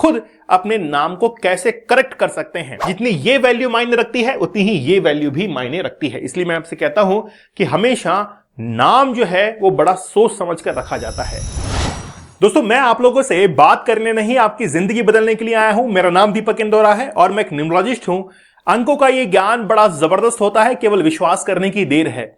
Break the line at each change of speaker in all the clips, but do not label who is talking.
खुद अपने नाम को कैसे करेक्ट कर सकते हैं। जितनी ये वैल्यू मायने रखती है उतनी ही ये वैल्यू भी मायने रखती है। इसलिए मैं आपसे कहता हूं कि हमेशा नाम जो है वो बड़ा सोच समझ कर रखा जाता है। दोस्तों, मैं आप लोगों से बात करने नहीं, आपकी जिंदगी बदलने के लिए आया हूं। मेरा नाम दीपक इंदौरा है और मैं एक न्यूमरोलॉजिस्ट हूं। अंकों का ये ज्ञान बड़ा जबरदस्त होता है, केवल विश्वास करने की देर है।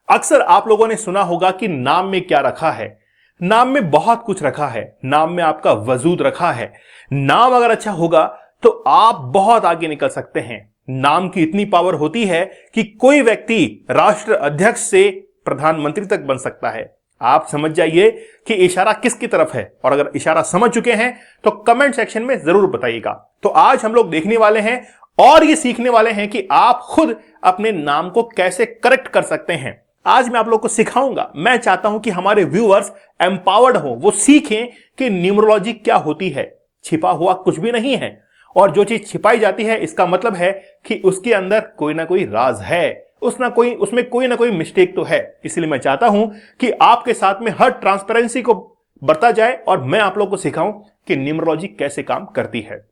अक्सर आप लोगों ने सुना होगा कि नाम में क्या रखा है। नाम में बहुत कुछ रखा है। नाम में आपका वजूद रखा है। नाम अगर अच्छा होगा तो आप बहुत आगे निकल सकते हैं। नाम की इतनी पावर होती है कि कोई व्यक्ति राष्ट्र अध्यक्ष से प्रधानमंत्री तक बन सकता है। आप समझ जाइए कि इशारा किसकी तरफ है, और अगर इशारा समझ चुके हैं तो कमेंट सेक्शन में जरूर बताइएगा। तो आज हम लोग देखने वाले हैं और ये सीखने वाले हैं कि आप खुद अपने नाम को कैसे करेक्ट कर सकते हैं। आज मैं आप लोग को सिखाऊंगा। मैं चाहता हूं कि हमारे व्यूअर्स एम्पावर्ड हो, वो सीखें कि न्यूमरोलॉजी क्या होती है। छिपा हुआ कुछ भी नहीं है, और जो चीज छिपाई जाती है इसका मतलब है कि उसके अंदर कोई ना कोई राज है, उसमें कोई ना कोई मिस्टेक तो है। इसलिए मैं चाहता हूं कि आपके साथ में हर ट्रांसपेरेंसी को बरता जाए और मैं आप लोग को सिखाऊं कि न्यूमरोलॉजी कैसे काम करती है।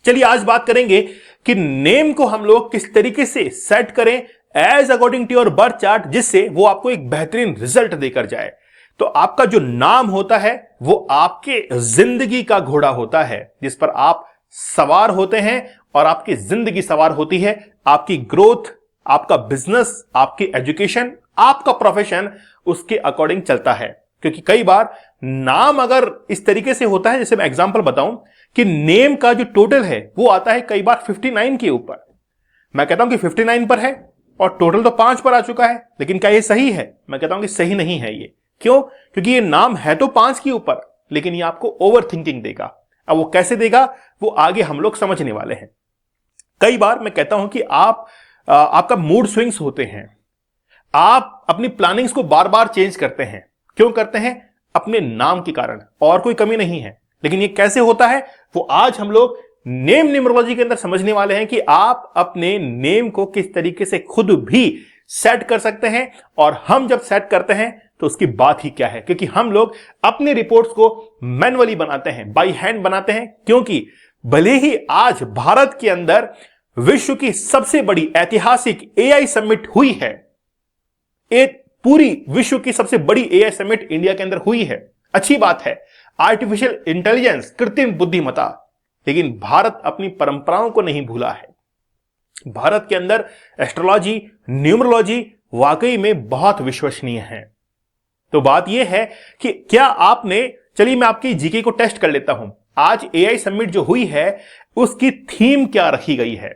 चलिए आज बात करेंगे कि नेम को हम लोग किस तरीके से सेट करें as according to your birth chart, जिससे वो आपको एक बेहतरीन रिजल्ट देकर जाए। तो आपका जो नाम होता है वो आपके जिंदगी का घोड़ा होता है, जिस पर आप सवार होते हैं और आपकी जिंदगी सवार होती है। आपकी ग्रोथ, आपका बिजनेस, आपकी एजुकेशन, आपका प्रोफेशन उसके अकॉर्डिंग चलता है। क्योंकि कई बार नाम अगर इस तरीके से होता है, जैसे मैं एग्जांपल बताऊं कि नेम का जो टोटल है वो आता है कई बार 59 के ऊपर। मैं कहता हूं कि 59 पर है और टोटल तो 5 पर आ चुका है, लेकिन क्या ये सही है? मैं कहता हूं कि सही नहीं है ये। क्यों? क्योंकि ये नाम है तो 5 के ऊपर, लेकिन ये आपको ओवर थिंकिंग देगा। अब वो कैसे देगा वो आगे हम लोग समझने वाले हैं। कई बार मैं कहता हूं कि आपका मूड स्विंग्स होते हैं। आप अपनी प्लानिंग्स को बार बार चेंज करते हैं। क्यों करते हैं? अपने नाम के कारण, और कोई कमी नहीं है। लेकिन ये कैसे होता है वो आज हम लोग नेम न्यूमरोलॉजी के अंदर समझने वाले हैं कि आप अपने नेम को किस तरीके से खुद भी सेट कर सकते हैं। और हम जब सेट करते हैं तो उसकी बात ही क्या है, क्योंकि हम लोग अपनी रिपोर्ट्स को मैन्युअली बनाते हैं, बाय हैंड बनाते हैं। क्योंकि भले ही आज भारत के अंदर विश्व की सबसे बड़ी ऐतिहासिक एआई समिट हुई है, एक पूरी विश्व की सबसे बड़ी एआई समिट इंडिया के अंदर हुई है, अच्छी बात है, आर्टिफिशियल इंटेलिजेंस, कृत्रिम बुद्धिमत्ता, लेकिन भारत अपनी परंपराओं को नहीं भूला है। भारत के अंदर एस्ट्रोलॉजी, न्यूमरोलॉजी वाकई में बहुत विश्वसनीय है। तो बात यह है कि क्या आपने, चलिए मैं आपकी जीके को टेस्ट कर लेता हूं। आज एआई समिट जो हुई है उसकी थीम क्या रखी गई है,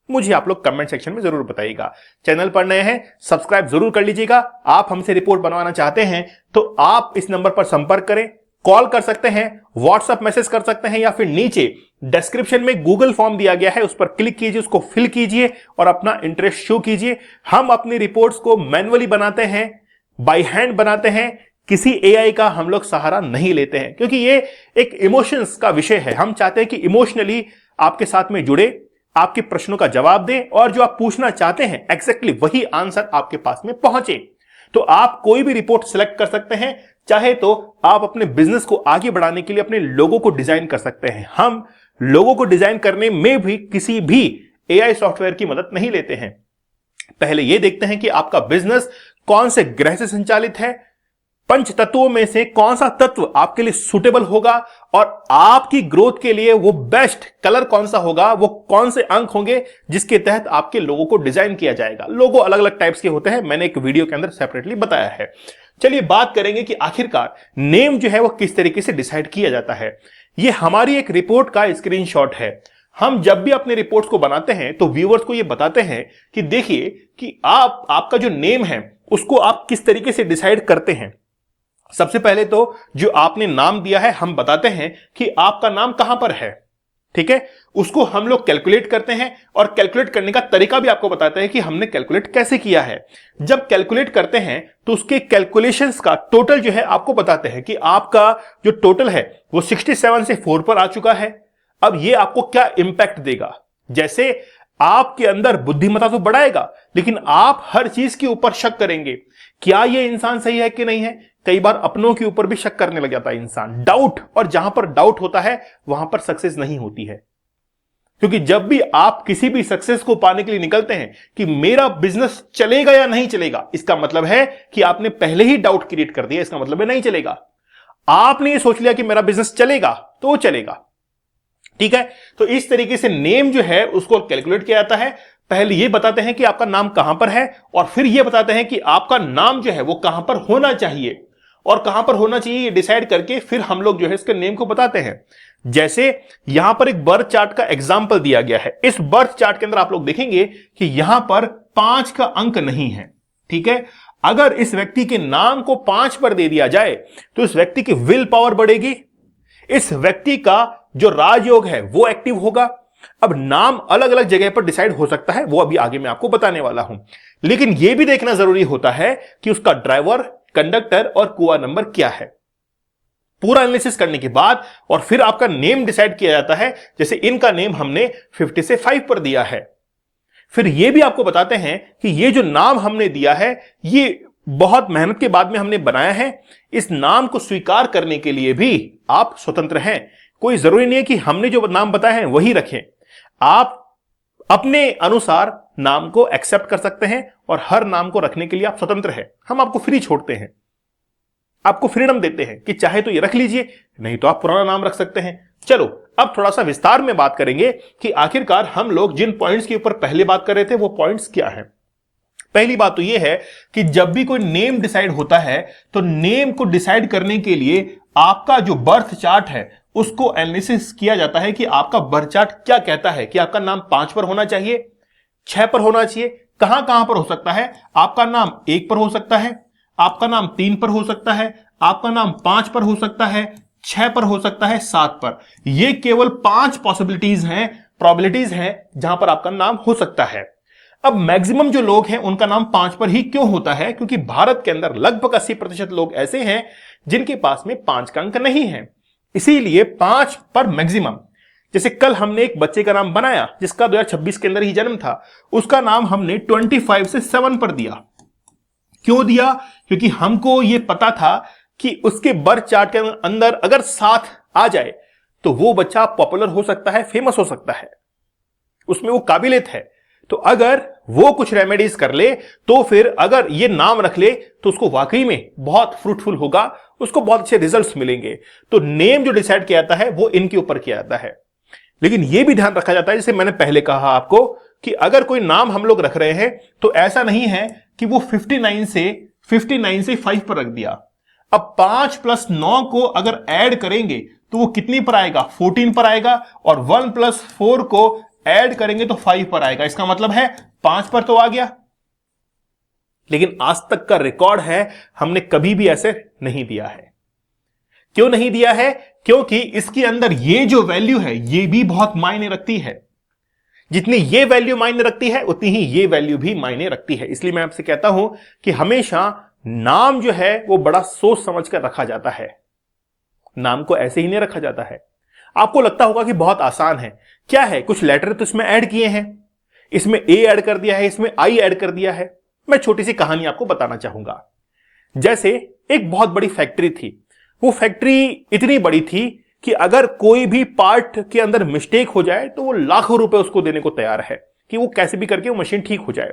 मुझे आप लोग कमेंट सेक्शन में जरूर बताइएगा। चैनल पर नए हैं सब्सक्राइब जरूर कर लीजिएगा। आप हमसे रिपोर्ट बनवाना चाहते हैं तो आप इस नंबर पर संपर्क करें, कॉल कर सकते हैं, व्हाट्सएप मैसेज कर सकते हैं, या फिर नीचे डिस्क्रिप्शन में गूगल फॉर्म दिया गया है, उस पर क्लिक कीजिए, उसको फिल कीजिए और अपना इंटरेस्ट शो कीजिए। हम अपनी रिपोर्ट्स को मैन्युअली बनाते हैं, बाय हैंड बनाते हैं, किसी एआई का हम लोग सहारा नहीं लेते हैं, क्योंकि ये एक इमोशंस का विषय है। हम चाहते हैं कि इमोशनली आपके साथ में जुड़े, आपके प्रश्नों का जवाब दें, और जो आप पूछना चाहते हैं एग्जैक्टली वही आंसर आपके पास में पहुंचे। तो आप कोई भी रिपोर्ट सिलेक्ट कर सकते हैं। चाहे तो आप अपने बिजनेस को आगे बढ़ाने के लिए अपने लोगों को डिजाइन कर सकते हैं। हम लोगों को डिजाइन करने में भी किसी भी एआई सॉफ्टवेयर की मदद नहीं लेते हैं। पहले यह देखते हैं कि आपका बिजनेस कौन से ग्रह से संचालित है, पंच तत्वों में से कौन सा तत्व आपके लिए सुटेबल होगा, और आपकी ग्रोथ के लिए वो बेस्ट कलर कौन सा होगा, वो कौन से अंक होंगे जिसके तहत आपके लोगों को डिजाइन किया जाएगा। लोगो अलग अलग टाइप्स के होते हैं, मैंने एक वीडियो के अंदर सेपरेटली बताया है। चलिए बात करेंगे कि आखिरकार नेम जो है वो किस तरीके से डिसाइड किया जाता है। ये हमारी एक रिपोर्ट का स्क्रीनशॉट है। हम जब भी अपने रिपोर्ट्स को बनाते हैं तो व्यूअर्स को ये बताते हैं कि देखिए कि आपका जो नेम है उसको आप किस तरीके से डिसाइड करते हैं। सबसे पहले तो जो आपने नाम दिया है हम बताते हैं कि आपका नाम कहां पर है, ठीक है, उसको हम लोग कैलकुलेट करते हैं, और कैलकुलेट करने का तरीका भी आपको बताते हैं कि हमने कैलकुलेट कैसे किया है। जब कैलकुलेट करते हैं तो उसके कैलकुलेशंस का टोटल जो है आपको बताते हैं कि आपका जो टोटल है वो 67 से 4 पर आ चुका है। अब ये आपको क्या इंपैक्ट देगा, जैसे आपके अंदर बुद्धिमत्ता तो बढ़ाएगा, लेकिन आप हर चीज के ऊपर शक करेंगे, क्या ये इंसान सही है कि नहीं है, कई बार अपनों के ऊपर भी शक करने लग जाता है इंसान। डाउट, और जहां पर डाउट होता है वहां पर सक्सेस नहीं होती है। क्योंकि जब भी आप किसी भी सक्सेस को पाने के लिए निकलते हैं कि मेरा बिजनेस चलेगा या नहीं चलेगा, इसका मतलब है कि आपने पहले ही डाउट क्रिएट कर दिया। इसका मतलब है नहीं चलेगा। आपने ये सोच लिया कि मेरा बिजनेस चलेगा तो चलेगा, ठीक है। तो इस तरीके से नेम जो है उसको कैलकुलेट किया जाता है। पहले ये बताते हैं कि आपका नाम कहां पर है, और फिर ये बताते हैं कि आपका नाम जो है वो कहां पर होना चाहिए, और कहां पर होना चाहिए ये डिसाइड करके फिर हम लोग जो है इसके नेम को बताते हैं। जैसे यहां पर एक बर्थ चार्ट का एग्जाम्पल दिया गया है। इस बर्थ चार्ट के अंदर आप लोग देखेंगे कि यहां पर 5 का अंक नहीं है, ठीक है। अगर इस व्यक्ति के नाम को 5 पर दे दिया जाए तो इस व्यक्ति की विल पावर बढ़ेगी, इस व्यक्ति का जो राजयोग है वो एक्टिव होगा। अब नाम अलग अलग जगह पर डिसाइड हो सकता है, वो अभी आगे मैं आपको बताने वाला हूं। लेकिन यह भी देखना जरूरी होता है कि उसका ड्राइवर, कंडक्टर और कुआ नंबर क्या है। पूरा एनालिसिस करने के बाद और फिर आपका नेम डिसाइड किया जाता है। जैसे इनका नेम हमने 50 से 5 पर दिया है। फिर यह भी आपको बताते हैं कि ये जो नाम हमने दिया है ये बहुत मेहनत के बाद में हमने बनाया है। इस नाम को स्वीकार करने के लिए भी आप स्वतंत्र हैं। कोई जरूरी नहीं है कि हमने जो नाम बताया है वही रखें। आप अपने अनुसार नाम को एक्सेप्ट कर सकते हैं और हर नाम को रखने के लिए आप स्वतंत्र हैं। हम आपको फ्री छोड़ते हैं, आपको फ्रीडम देते हैं कि चाहे तो ये रख लीजिए, नहीं तो आप पुराना नाम रख सकते हैं। चलो अब थोड़ा सा विस्तार में बात करेंगे कि आखिरकार हम लोग जिन पॉइंट्स के ऊपर पहले बात कर रहे थे वो पॉइंट्स क्या हैं। पहली बात तो यह है कि जब भी कोई नेम डिसाइड होता है तो नेम को डिसाइड करने के लिए आपका जो बर्थ चार्ट है उसको एनालिसिस किया जाता है कि आपका बर्थ चार्ट क्या कहता है कि आपका नाम 5 पर होना चाहिए, 6 पर होना चाहिए, कहां कहां पर हो सकता है। आपका नाम 1 पर हो सकता है, आपका नाम 3 पर हो सकता है, आपका नाम 5 पर हो सकता है, 6 पर हो सकता है, 7 पर। यह केवल 5 पॉसिबिलिटीज हैं, प्रोबेबिलिटीज हैं जहां पर आपका नाम हो सकता है। अब मैक्सिमम जो लोग हैं उनका नाम 5 पर ही क्यों होता है? क्योंकि भारत के अंदर लगभग 80% लोग ऐसे हैं जिनके पास में 5 का अंक नहीं है, इसीलिए 5 पर मैक्सिमम। जैसे कल हमने एक बच्चे का नाम बनाया जिसका 2026 के अंदर ही जन्म था, उसका नाम हमने 25 से 7 पर दिया। क्यों दिया? क्योंकि हमको यह पता था कि उसके बर्थ चार्ट के अंदर अगर 7 आ जाए तो वो बच्चा पॉपुलर हो सकता है, फेमस हो सकता है, उसमें वो काबिलियत है। तो अगर वो कुछ रेमेडीज कर ले तो फिर अगर ये नाम रख ले तो उसको वाकई में बहुत फ्रूटफुल होगा, उसको बहुत अच्छे रिजल्ट्स मिलेंगे। तो नेम जो डिसाइड किया जाता है वो इनके ऊपर किया जाता है। लेकिन यह भी ध्यान रखा जाता है, जैसे मैंने पहले कहा आपको, कि अगर कोई नाम हम लोग रख रहे हैं तो ऐसा नहीं है कि वो 59 से 5 पर रख दिया। अब 5 प्लस 9 को अगर ऐड करेंगे तो वो कितनी पर आएगा? 14 पर आएगा, और 1 प्लस 4 को ऐड करेंगे तो 5 पर आएगा। इसका मतलब है 5 पर तो आ गया। लेकिन आज तक का रिकॉर्ड है हमने कभी भी ऐसे नहीं दिया है। क्यों नहीं दिया है? क्योंकि इसके अंदर ये जो वैल्यू है ये भी बहुत मायने रखती है। जितनी ये वैल्यू मायने रखती है उतनी ही ये वैल्यू भी मायने रखती है। इसलिए मैं आपसे कहता हूं कि हमेशा नाम जो है वो बड़ा सोच समझ कर रखा जाता है। नाम को ऐसे ही नहीं रखा जाता है। आपको लगता होगा कि बहुत आसान है, क्या है, कुछ लेटर तो इसमें ऐड किए हैं, इसमें ए ऐड कर दिया है, इसमें आई ऐड कर दिया है। मैं छोटी सी कहानी आपको बताना चाहूंगा। जैसे एक बहुत बड़ी फैक्ट्री थी, वो फैक्ट्री इतनी बड़ी थी कि अगर कोई भी पार्ट के अंदर मिस्टेक हो जाए तो वो लाखों रुपए उसको देने को तैयार है कि वो कैसे भी करके वो मशीन ठीक हो जाए।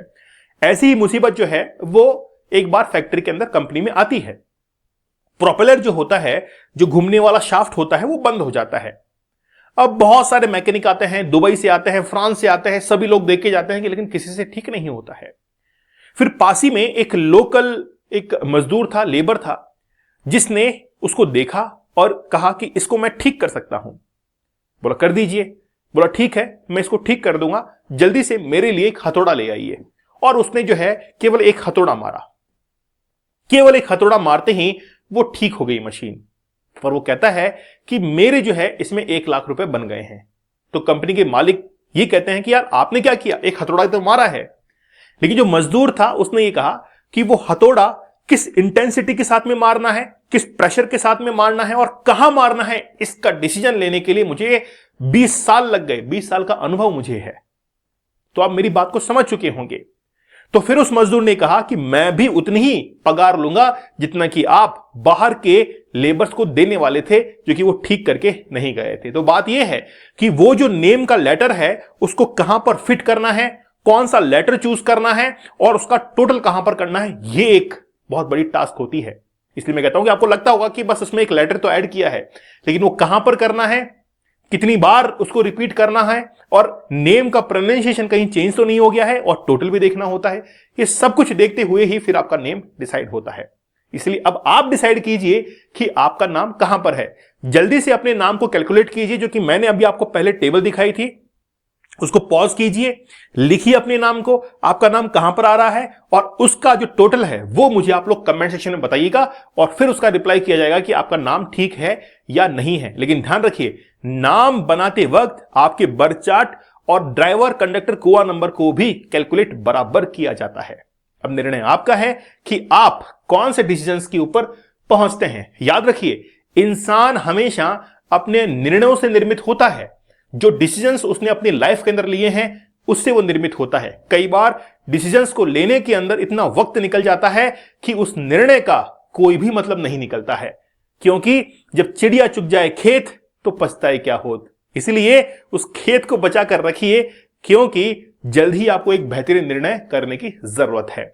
ऐसी ही मुसीबत जो है वो एक बार फैक्ट्री के अंदर कंपनी में आती है। प्रोपेलर जो होता है, जो घूमने वाला शाफ्ट होता है, वो बंद हो जाता है। अब बहुत सारे मैकेनिक आते हैं, दुबई से आते हैं, फ्रांस से आते हैं, सभी लोग देख के जाते हैं कि लेकिन किसी से ठीक नहीं होता है। फिर पास ही में एक लोकल एक मजदूर था, लेबर था, जिसने उसको देखा और कहा कि इसको मैं ठीक कर सकता हूं। बोला कर दीजिए। बोला ठीक है, मैं इसको ठीक कर दूंगा, जल्दी से मेरे लिए एक हथौड़ा ले आइए। और उसने जो है केवल एक हथौड़ा मारा। केवल एक हथौड़ा मारते ही वो ठीक हो गई मशीन। पर वो कहता है कि मेरे जो है इसमें 1 लाख रुपए बन गए हैं। तो कंपनी के मालिक ये कहते हैं कि यार आपने क्या किया, एक हथौड़ा तो मारा है। लेकिन जो मजदूर था उसने ये कहा कि वो हथौड़ा किस इंटेंसिटी के साथ में मारना है, किस प्रेशर के साथ में मारना है और कहां मारना है, इसका डिसीजन लेने के लिए मुझे 20 साल लग गए। 20 साल का अनुभव मुझे है। तो आप मेरी बात को समझ चुके होंगे। तो फिर उस मजदूर ने कहा कि मैं भी उतनी ही पगार लूंगा जितना कि आप बाहर के लेबर्स को देने वाले थे जो कि वो ठीक करके नहीं गए थे। तो बात यह है कि वो जो नेम का लेटर है उसको कहां पर फिट करना है, कौन सा लेटर चूज करना है और उसका टोटल कहां पर करना है, ये एक बहुत बड़ी टास्क होती है। इसलिए मैं कहता हूं कि आपको लगता होगा कि बस उसमें एक लेटर तो ऐड किया है, लेकिन वो कहां पर करना है, कितनी बार उसको रिपीट करना है और नेम का प्रोनाउंसिएशन कहीं चेंज तो नहीं हो गया है और टोटल भी देखना होता है। ये सब कुछ देखते हुए ही फिर आपका नेम डिसाइड होता है। इसलिए अब आप डिसाइड कीजिए कि आपका नाम कहां पर है। जल्दी से अपने नाम को कैलकुलेट कीजिए, जो कि मैंने अभी आपको पहले टेबल दिखाई थी, उसको पॉज कीजिए, लिखिए अपने नाम को, आपका नाम कहां पर आ रहा है और उसका जो टोटल है वो मुझे आप लोग कमेंट सेक्शन में बताइएगा और फिर उसका रिप्लाई किया जाएगा कि आपका नाम ठीक है या नहीं है। लेकिन ध्यान रखिए, नाम बनाते वक्त आपके बर्थ चार्ट और ड्राइवर कंडक्टर कुआ नंबर को भी कैलकुलेट बराबर किया जाता है। अब निर्णय आपका है कि आप कौन से डिसीजंस के ऊपर पहुंचते हैं। याद रखिए, इंसान हमेशा अपने निर्णयों से निर्मित होता है। जो डिसीजंस उसने अपनी लाइफ के अंदर लिए हैं उससे वो निर्मित होता है। कई बार डिसीजंस को लेने के अंदर इतना वक्त निकल जाता है कि उस निर्णय का कोई भी मतलब नहीं निकलता है, क्योंकि जब चिड़िया चुग जाए खेत तो पछताए क्या होत। इसलिए उस खेत को बचा कर रखिए, क्योंकि जल्द ही आपको एक बेहतरीन निर्णय करने की जरूरत है।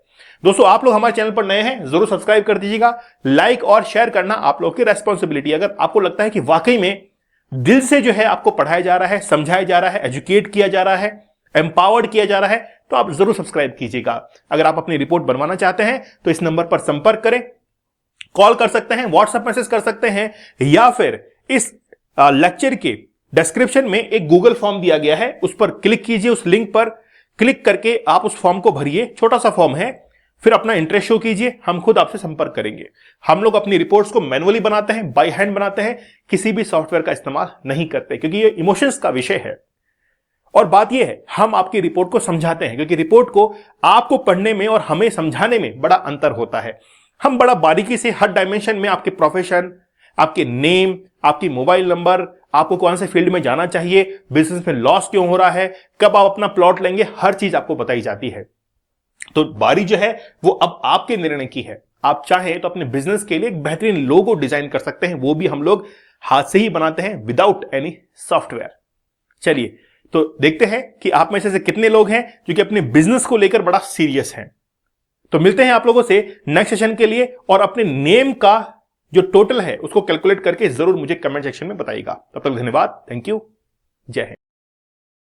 दोस्तों, आप लोग हमारे चैनल पर नए हैं, जरूर सब्सक्राइब कर दीजिएगा। लाइक और शेयर करना आप लोग की रेस्पॉन्सिबिलिटी। अगर आपको लगता है कि वाकई में दिल से जो है आपको पढ़ाया जा रहा है, समझाया जा रहा है, एजुकेट किया जा रहा है, एम्पावर्ड किया जा रहा है, तो आप जरूर सब्सक्राइब कीजिएगा। अगर आप अपनी रिपोर्ट बनवाना चाहते हैं तो इस नंबर पर संपर्क करें, कॉल कर सकते हैं, व्हाट्सएप मैसेज कर सकते हैं, या फिर इस लेक्चर के डिस्क्रिप्शन में एक गूगल फॉर्म दिया गया है, उस पर क्लिक कीजिए। उस लिंक पर क्लिक करके आप उस फॉर्म को भरिए, छोटा सा फॉर्म है, फिर अपना इंटरेस्ट शो कीजिए, हम खुद आपसे संपर्क करेंगे। हम लोग अपनी रिपोर्ट्स को मैनुअली बनाते हैं, बाय हैंड बनाते हैं, किसी भी सॉफ्टवेयर का इस्तेमाल नहीं करते, क्योंकि ये इमोशंस का विषय है। और बात यह है, हम आपकी रिपोर्ट को समझाते हैं, क्योंकि रिपोर्ट को आपको पढ़ने में और हमें समझाने में बड़ा अंतर होता है। हम बड़ा बारीकी से हर डायमेंशन में आपके प्रोफेशन, आपके नेम, आपकी मोबाइल नंबर, आपको कौन से फील्ड में जाना चाहिए, बिजनेस में लॉस क्यों हो रहा है, कब आप अपना प्लॉट लेंगे, हर चीज आपको बताई जाती है। तो बारी जो है वो अब आपके निर्णय की है। आप चाहें तो अपने बिजनेस के लिए एक बेहतरीन लोगो डिजाइन कर सकते हैं, वो भी हम लोग हाथ से ही बनाते हैं, विदाउट एनी सॉफ्टवेयर। चलिए, तो देखते हैं कि आप में से कितने लोग हैं जो कि अपने बिजनेस को लेकर बड़ा सीरियस हैं। तो मिलते हैं आप लोगों से नेक्स्ट सेशन के लिए, और अपने नेम का जो टोटल है उसको कैलकुलेट करके जरूर मुझे कमेंट सेक्शन में बताइएगा। तब तक धन्यवाद, थैंक यू, जय हिंद।